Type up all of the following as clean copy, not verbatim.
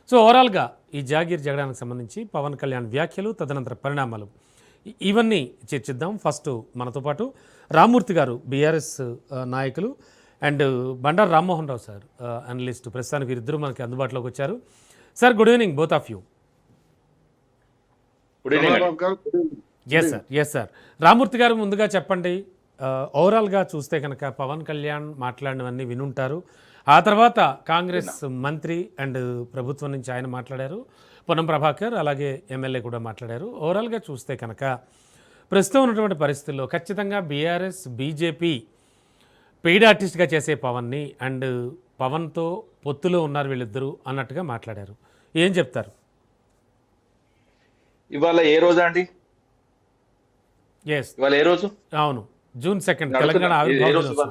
So ఓవరాల్గా ఈ జాగీర్ జగడానికి సంబంధించి పవన్ కళ్యాణ్ వ్యాఖ్యలు తదనంతర పరిణామాలు ఇవన్నీ చర్చిద్దాం. ఫస్ట్ మనతో పాటు రామ్మూర్తి గారు బీఆర్ఎస్ నాయకులు and Bandaru Rammohan Rao sir analyst, ప్రస్తుతానికి వీరిద్దరూ మనకి అందుబాటులోకి వచ్చారు. Sir good evening both of you. Yes sir. Rammurthy గారు ముందుగా చెప్పండి, ఓవరాల్గా చూస్తే కనుక పవన్ కళ్యాణ్ మాట్లాడినవన్నీ వినుంటారు. ఆ తర్వాత కాంగ్రెస్ మంత్రి అండ్ ప్రభుత్వం నుంచి ఆయన మాట్లాడారు, పొన్నం ప్రభాకర్ అలాగే ఎమ్మెల్యే కూడా మాట్లాడారు. ఓవరాల్గా చూస్తే కనుక ప్రస్తుతం ఉన్నటువంటి పరిస్థితుల్లో ఖచ్చితంగా బీఆర్ఎస్ బీజేపీ పెయిడ్ ఆర్టిస్ట్గా చేసే పవన్ని అండ్ పవన్తో పొత్తులో ఉన్నారు వీళ్ళిద్దరూ అన్నట్టుగా మాట్లాడారు. ఏం చెప్తారు? ఇవాళ ఏ రోజు అండి? ఇవాళ ఏ రోజు? అవును, June 2 తెలంగాణ ఆవిర్భావ దినోత్సవం.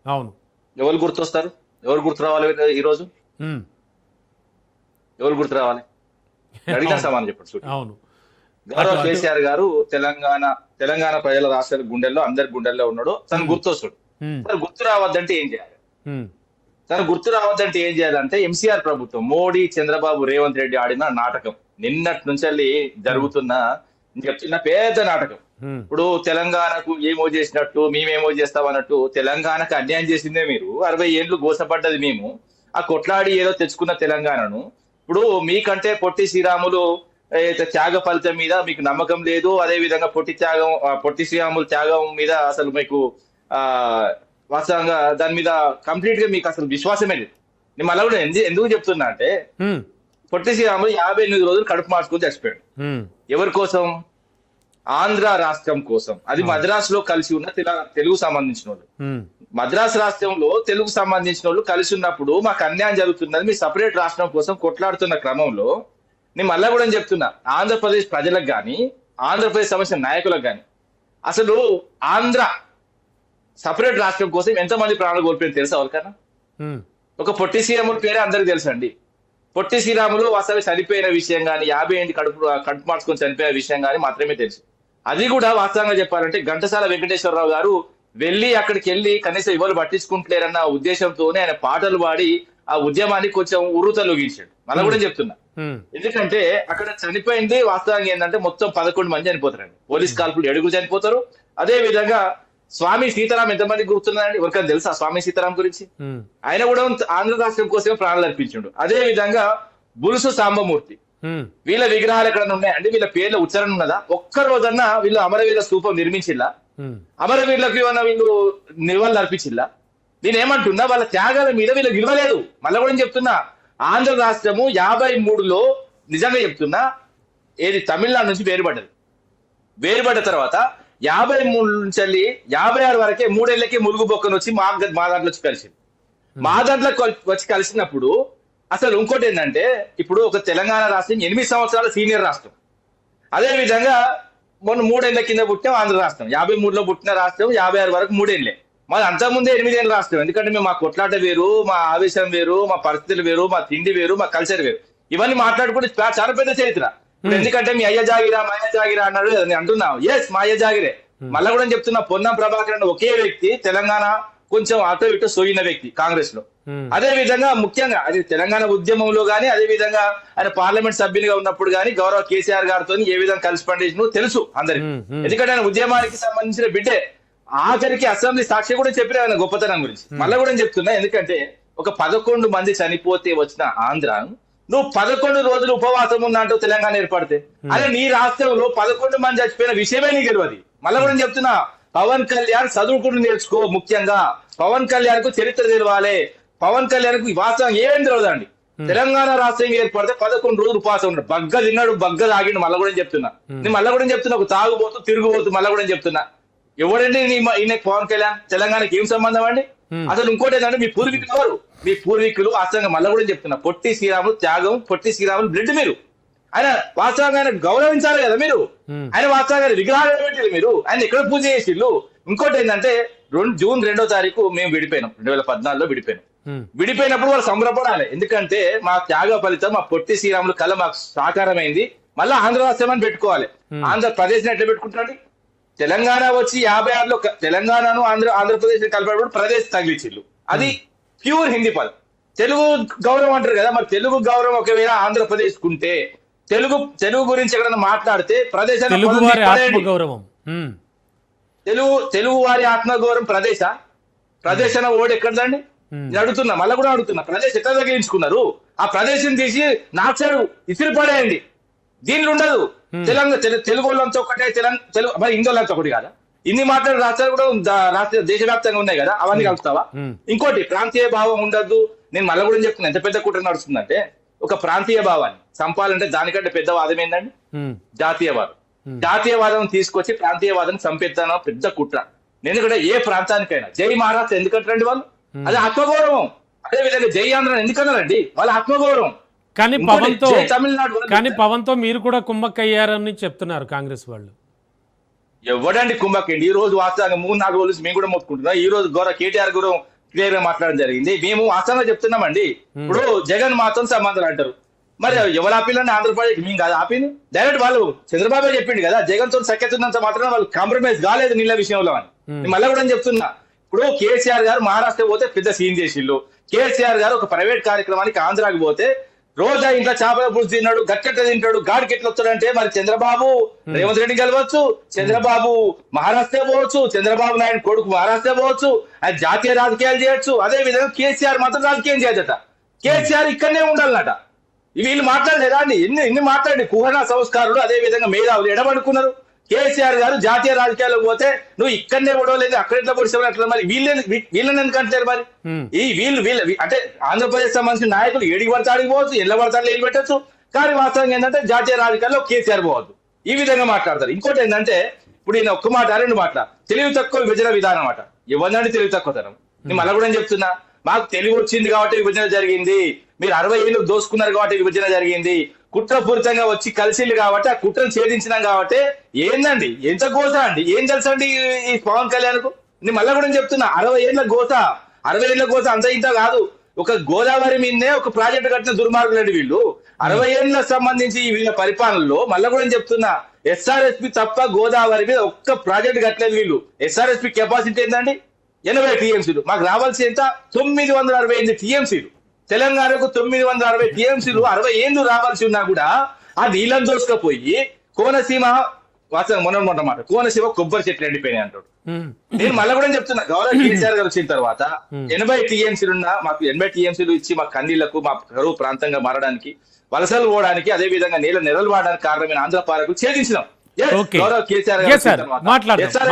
అవును. ఎవరు గుర్తొస్తారు? ఎవరు గుర్తు రావాలి ఈరోజు? ఎవరు గుర్తు రావాలి? అడిగిన సమానం చెప్పండి. అవును, గౌరవ కేసీఆర్ గారు తెలంగాణ ప్రజల రాష్ట్ర గుండెల్లో అందరి గుండెల్లో ఉన్నాడు. తను గుర్తొస్తాడు. తను గుర్తు రావద్దంటే ఏం చేయాలి? అంటే ఎంసీఆర్ ప్రభుత్వం, మోడీ, చంద్రబాబు, రేవంత్ రెడ్డి ఆడిన నాటకం, నిన్నటి నుంచి జరుగుతున్న చెప్తున్న పెద్ద నాటకం. ఇప్పుడు తెలంగాణకు ఏమో చేసినట్టు, మేమేమో చేస్తాం అన్నట్టు, తెలంగాణకు అన్యాయం చేసిందే మీరు. 60 ఏళ్లు గోసపడ్డది మేము. ఆ కొట్లాడి ఏదో తెచ్చుకున్న తెలంగాణను ఇప్పుడు మీకంటే పొట్టి శ్రీరాములు త్యాగ ఫలితం మీద మీకు నమ్మకం లేదు. అదే విధంగా పొట్టి శ్రీరాములు త్యాగం మీద అసలు మీకు వాస్తవంగా దాని మీద కంప్లీట్ గా మీకు అసలు విశ్వాసమే లేదు. నేను మళ్ళీ కూడా ఎందుకు చెప్తున్నా అంటే, పొట్టి శ్రీరాములు 58 రోజులు కడుపు మార్చుకుని చచ్చిపోయాడు. ఎవరి కోసం? ఆంధ్ర రాష్ట్రం కోసం. అది మద్రాసులో కలిసి ఉన్న తెలుగు సంబంధించిన వాళ్ళు. మద్రాసు రాష్ట్రంలో తెలుగు సంబంధించిన వాళ్ళు కలిసి ఉన్నప్పుడు మాకు అన్యాయం జరుగుతున్నది, మీ సపరేట్ రాష్ట్రం కోసం కొట్లాడుతున్న క్రమంలో నేను మళ్ళా కూడా చెప్తున్నా, ఆంధ్రప్రదేశ్ ప్రజలకు కానీ ఆంధ్రప్రదేశ్ సమస్య నాయకులకు కానీ అసలు ఆంధ్ర సపరేట్ రాష్ట్రం కోసం ఎంతమంది ప్రాణాలు కోల్పోయింది తెలుసా ఎవరికన్నా? ఒక పొట్టి శ్రీరాములు పేరే అందరికి తెలుసు అండి. పొట్టి శ్రీరాములు అసలు చనిపోయిన విషయం కానీ, 50 ఏళ్ళు కడుపు మార్చుకొని చనిపోయిన విషయం కానీ మాత్రమే తెలుసు. అది కూడా వాస్తవంగా చెప్పాలంటే ఘంటసాల వెంకటేశ్వరరావు గారు అక్కడికి వెళ్ళి కనీసం ఎవరు పట్టించుకుంటలేరన్న ఉద్దేశంతోనే ఆయన పాటలు పాడి ఆ ఉద్యమాన్ని కొంచెం ఉర్రూతలొగించాడు. మళ్ళీ కూడా చెప్తున్నా, ఎందుకంటే అక్కడ చనిపోయింది వాస్తవంగా ఏంటంటే మొత్తం 11 మంది చనిపోతారండి. పోలీస్ కాల్పులు 7 చనిపోతారు. అదే విధంగా స్వామి సీతారాం ఎంతమంది గుర్తున్నారండి? ఎవరికైనా తెలుసా స్వామి సీతారాం గురించి? ఆయన కూడా ఆంధ్ర రాష్ట్రం కోసమే ప్రాణాలు అర్పించాడు. అదే విధంగా బులుసు సాంబమూర్తి, వీళ్ళ విగ్రహాలు ఎక్కడ ఉన్నాయండి? వీళ్ళ పేర్ల ఉచ్చారణ ఉన్నదా? ఒక్క రోజన్నా వీళ్ళు అమరవీరుల స్తూపం నిర్మించిల్లా? అమరవీరులకు ఏమన్నా వీళ్ళు నివాళులు అర్పించిల్లా? నేను ఏమంటున్నా, వాళ్ళ త్యాగాల మీద వీళ్ళకి ఇవ్వలేదు. మళ్ళీ కూడా చెప్తున్నా, ఆంధ్ర రాష్ట్రము 53లో నిజంగా చెప్తున్నా ఏది తమిళనాడు నుంచి వేరుపడ్డ తర్వాత 53 నుంచి 56 వరకే 3 ఏళ్లకే ములుగు బొక్కను వచ్చి మా దాంట్లో వచ్చి కలిసింది. మా దాంట్లో వచ్చి కలిసినప్పుడు అసలు ఇంకోటి ఏంటంటే, ఇప్పుడు ఒక తెలంగాణ రాష్ట్రం 8 సంవత్సరాల సీనియర్ రాష్ట్రం. అదే విధంగా మొన్న 3 ఏళ్ల కింద పుట్టిన ఆంధ్ర రాష్ట్రం, 53లో పుట్టిన రాష్ట్రం, 56 వరకు 3 ఏళ్లే. మాది అంతకుముందే 8 ఏళ్ళ రాష్ట్రం. ఎందుకంటే మేము మా కొట్లాట వేరు, మా ఆవేశం వేరు, మా పరిస్థితులు వేరు, మా తిండి వేరు, మా కల్చర్ వేరు. ఇవన్నీ మాట్లాడుకుంటే చాలా పెద్ద చరిత్ర. ఎందుకంటే మీ అయ్య జాగిరా అన్నాడు నేను అంటున్నా, ఎస్ మా అయ్య జాగిరే. మళ్ళా కూడా చెప్తున్నా, పొన్నం ప్రభాకర్ అన్న ఒకే వ్యక్తి తెలంగాణ కొంచెం అటో ఇటో సోయిన వ్యక్తి కాంగ్రెస్ లో. అదే విధంగా ముఖ్యంగా అది తెలంగాణ ఉద్యమంలో గానీ, అదే విధంగా ఆయన పార్లమెంట్ సభ్యునిగా ఉన్నప్పుడు గానీ గౌరవ కేసీఆర్ గారితో ఏ విధంగా కలిసి పనిచేసిన తెలుసు అందరికి. ఎందుకంటే ఆయన ఉద్యమానికి సంబంధించిన బిడ్డే. ఆఖరికి అసెంబ్లీ సాక్షి కూడా చెప్పిన ఆయన గొప్పతనం గురించి. మళ్ళీ కూడా చెప్తున్నా, ఎందుకంటే ఒక 11 మంది చనిపోతే వచ్చిన ఆంధ్ర నువ్వు 11 రోజులు ఉపవాసం ఉన్నా అంటూ తెలంగాణ ఏర్పడితే, అదే నీ రాష్ట్రంలో 11 మంది చచ్చిపోయిన విషయమే నీకు తెలియదు. మళ్ళీ కూడా చెప్తున్నా, పవన్ కళ్యాణ్ చదువుకుని నేర్చుకో. ముఖ్యంగా పవన్ కళ్యాణ్ కు చరిత్ర తెలవాలి. పవన్ కళ్యాణ్ కు వాస్తవం ఏమేం తెలియదండి. తెలంగాణ రాష్ట్రం ఏర్పడితే 11 రోజులు ఉపవాసం ఉన్నాడు. బగ్గ తిన్నాడు, బగ్గ తాగిండు. మళ్ళీ కూడా చెప్తున్నా, నేను మళ్ళీ కూడా చెప్తున్నా, ఒక తాగుబోతు తిరుగుబోతు. మళ్ళీ కూడా చెప్తున్నా, ఎవడండి ఈయన పవన్ కళ్యాణ్? తెలంగాణకి ఏం సంబంధం అండి? అసలు ఇంకోటి ఏంటంటే, మీ పూర్వీకులు ఎవరు? మీ పూర్వీకులు వాస్తవంగా మళ్ళీ కూడా చెప్తున్నా, పొట్టి శ్రీరాములు త్యాగం, పొట్టి శ్రీరాములు బ్లడ్ మీరు. ఆయన వాస్తవంగా ఆయన గౌరవించాలి కదా మీరు. ఆయన వాస్తవంగా విగ్రహాలు పెట్టారు మీరు. ఆయన ఎక్కడ పూజ చేసిళ్ళు? ఇంకోటి ఏంటంటే, June 2 మేము విడిపోయినాం. 2014లో విడిపోయినప్పుడు వాళ్ళు సంబరపడాలి. ఎందుకంటే మా త్యాగ ఫలితం, మా పొట్టి శ్రీరాములు కళ మాకు సాకారమైంది. మళ్ళీ ఆంధ్ర రాష్ట్రం అని పెట్టుకోవాలి. ఆంధ్రప్రదేశ్ ఎట్లా పెట్టుకుంటారండి? తెలంగాణ వచ్చి 56లో తెలంగాణను ఆంధ్రప్రదేశ్ కలిపేటప్పుడు ప్రదేశ్ తగిలిచ్చిళ్ళు. అది ప్యూర్ హిందీ పదం. తెలుగు గౌరవం అంటారు కదా, మరి తెలుగు గౌరవం ఒకవేళ ఆంధ్రప్రదేశ్ కుంటే తెలుగు గురించి ఎక్కడైనా మాట్లాడితే ప్రదేశాన్ని తెలుగు వారి ఆత్మగౌరవం. తెలుగు వారి ఆత్మగౌరవం ప్రదేశాన ఓడి ఎక్కడదండి? నేను అడుగుతున్నా, మళ్ళీ కూడా అడుగుతున్నా, ప్రదేశ్ ఎట్లా తగ్గించుకున్నారు? ఆ ప్రదేశం తీసి నాచారు ఇసిరి పడేయండి. దీనిలో ఉండదు తెలుగు వాళ్ళంతా ఒకటే, తెలుగు మరి హిందువులంతా ఒకటి కాదా? ఇన్ని మాట్లాడే రాష్ట్రాలు కూడా రాష్ట్ర దేశవ్యాప్తంగా ఉన్నాయి కదా, అవన్నీ కలుపుతావా? ఇంకోటి ప్రాంతీయ భావం ఉండద్దు. నేను మళ్ళీ కూడా చెప్తున్నా, ఎంత పెద్ద కుట్ర నడుస్తుందంటే, ఒక ప్రాంతీయ భావాన్ని చంపాలంటే దానికంటే పెద్ద వాదం ఏంటండి? జాతీయవాదం. జాతీయవాదం తీసుకొచ్చి ప్రాంతీయవాదం చంపేద్దాన పెద్ద కుట్ర. ఎందుకంటే ఏ ప్రాంతానికైనా జై మహారాష్ట్ర ఎందుకంటారండి వాళ్ళు? అది ఆత్మగౌరవం. అదే విధంగా జై ఆంధ్ర ఎందుకన్నారండి? వాళ్ళ ఆత్మగౌరవం. కానీ పవన్ తో మీరు కూడా కుమ్మక్కయ్యారని చెప్తున్నారు కాంగ్రెస్ వాళ్ళు. ఎవడండి కుంభకండి? ఈ రోజు వాస్తవంగా 3-4 రోజులు మేము కూడా మొత్తుకుంటున్నాం. ఈ రోజు గౌరవ కేటీఆర్ కూడా క్లియర్ గా మాట్లాడడం జరిగింది. మేము వాస్తవంగా చెప్తున్నామండి. ఇప్పుడు జగన్ మాత్రం సంబంధాలు అంటారు. మరి ఎవరు ఆపిల్లని? ఆంధ్రప్రదేశ్ మేము కాదు ఆపింది. డైరెక్ట్ వాళ్ళు చంద్రబాబు చెప్పిండు కదా, జగన్ తో సఖ్యత ఉన్నంత మాత్రం వాళ్ళు కాంప్రమైజ్ కాలేదు నీళ్ళ విషయంలో అని. మళ్ళీ కూడా చెప్తున్నా, ఇప్పుడు కేసీఆర్ గారు మహారాష్ట్ర పోతే పెద్ద సీన్ చేసిళ్ళు. కేసీఆర్ గారు ఒక ప్రైవేట్ కార్యక్రమానికి ఆంధ్రాకి పోతే రోజా ఇంట్లో చేపల పులుసు తిన్నాడు, గట్టెట్ట తింటాడు, గాడికి ఎట్లా వస్తాడంటే మరి చంద్రబాబు రేవంత్ రెడ్డి కలవచ్చు, చంద్రబాబు మహారాష్ట్ర పోవచ్చు, చంద్రబాబు నాయుడు కొడుకు మహారాష్ట్ర పోవచ్చు, అది జాతీయ రాజకీయాలు చేయొచ్చు. అదే విధంగా కేసీఆర్ మాత్రం రాజకీయం చేయదట. కేసీఆర్ ఇక్కడనే ఉండాలన్నట. వీళ్ళు మాట్లాడలేదా అండి? ఎన్ని మాట్లాడి కుహనా సంస్కారులు, అదే విధంగా మేధావులు ఎడబడుకున్నారు. కేసీఆర్ గారు జాతీయ రాజకీయాలకు పోతే నువ్వు ఇక్కడనే పొడవలేదు, అక్కడ ఎట్లా పొడిచావు అట్లా. మరి వీళ్ళని ఎందుకంటారు? మరి వీళ్ళు అంటే ఆంధ్రప్రదేశ్ సంబంధించిన నాయకులు ఏడికి పడితే ఆడికి పోవచ్చు, ఎల్ల పడతాడు ఏళ్ళు పెట్టచ్చు. కానీ వాస్తవంగా ఏంటంటే జాతీయ రాజకీయాల్లో కేసీఆర్ పోవద్దు. ఈ విధంగా మాట్లాడతారు. ఇంకోటి ఏంటంటే, ఇప్పుడు ఈయన ఒక్క మాట 2 మాటల తెలివి తక్కువ విభజన విధానం అన్నమాట. ఎవరినండి తెలివి తక్కువతనం? నేను మళ్ళీ కూడా చెప్తున్నా, మాకు తెలివి వచ్చింది కాబట్టి విభజన జరిగింది. మీరు 60 ఏళ్ళు దోసుకున్నారు కాబట్టి విభజన జరిగింది. కుట్రపూరితంగా వచ్చి కలిసిళ్ళు కాబట్టి ఆ కుట్రను ఛేదించినాం కాబట్టి ఏందండి? ఎంత గోస అండి? ఏం తెలుసా అండి ఈ పవన్ కళ్యాణ్ కు? నేను మళ్ళీ కూడా చెప్తున్నా, 60 ఏళ్ల గోస, 60 ఏళ్ల గోస అంత ఇంత కాదు. ఒక గోదావరి మీదనే ఒక ప్రాజెక్టు కట్టిన దుర్మార్గులండి వీళ్ళు. 60 ఏళ్ళకు సంబంధించి వీళ్ళ పరిపాలనలో మళ్ళీ కూడా చెప్తున్నా, ఎస్ఆర్ఎస్పి తప్ప గోదావరి మీద ఒక్క ప్రాజెక్టు కట్టలేదు వీళ్ళు. ఎస్ఆర్ఎస్పి కెపాసిటీ ఏంటండి? 80 టీఎంసీలు. మాకు రావాల్సి ఎంత? 968 టీఎంసీలు. తెలంగాణకు 960 టీఎంసీలు 60 ఏళ్ళు రావాల్సి ఉన్నా కూడా ఆ నీళ్ళని దోసుకపోయి కోనసీమ మొన్నమాట కోనసీమ కొబ్బరి చెట్లు ఎండిపోయినాయి అంటాడు. నేను మళ్ళీ కూడా చెప్తున్నా, గౌరవ కేసీఆర్ గారు వచ్చిన తర్వాత 80 టీఎంసీలున్నా మాకు 80 టీఎంసీలు ఇచ్చి మా కన్నీళ్లకు, మా కరువు ప్రాంతంగా మారడానికి, వలసలు పోవడానికి, అదే విధంగా నీళ్ళ నిరలు వాడడానికి కారణమైన ఆంధ్ర పాలకు ఛేదించినాం. గౌరవ కేసీఆర్ గారు మాట్లాడదాం.